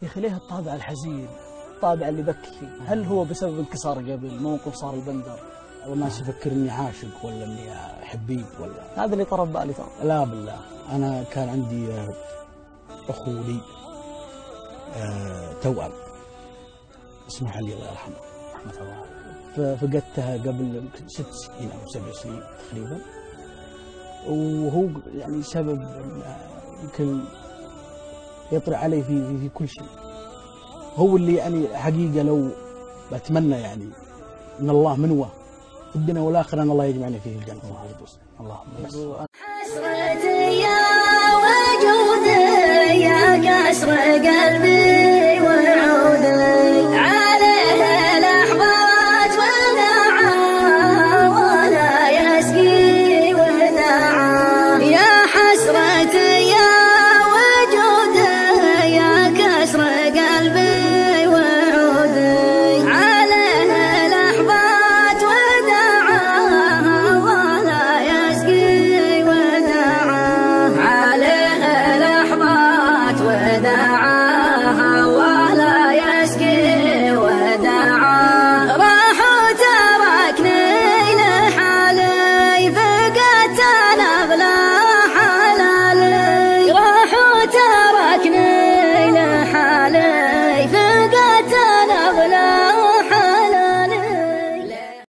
يا أخي ليه الطابع الحزين، الطابع اللي يبكي؟ هل هو بسبب انكسار قبل موقف صار البندر؟ والناس يفكر اني عاشق ولا اني حبيب ولا هذا اللي طرف بالي ترى. لا بالله، انا كان عندي اخو لي توأم اسمه علي الله يرحمه رحمه الله، ففقدتها قبل 6 سنين او 7 سنين تقريبا، وهو يعني سبب يمكن يطرح علي في كل شيء. هو اللي يعني حقيقه لو بتمنى يعني ان الله منوه في الدنيا والاخره ان الله يجمعني فيه الجنه والفردوس. اللهم حسرتي يا وجودي يا كسر قلبي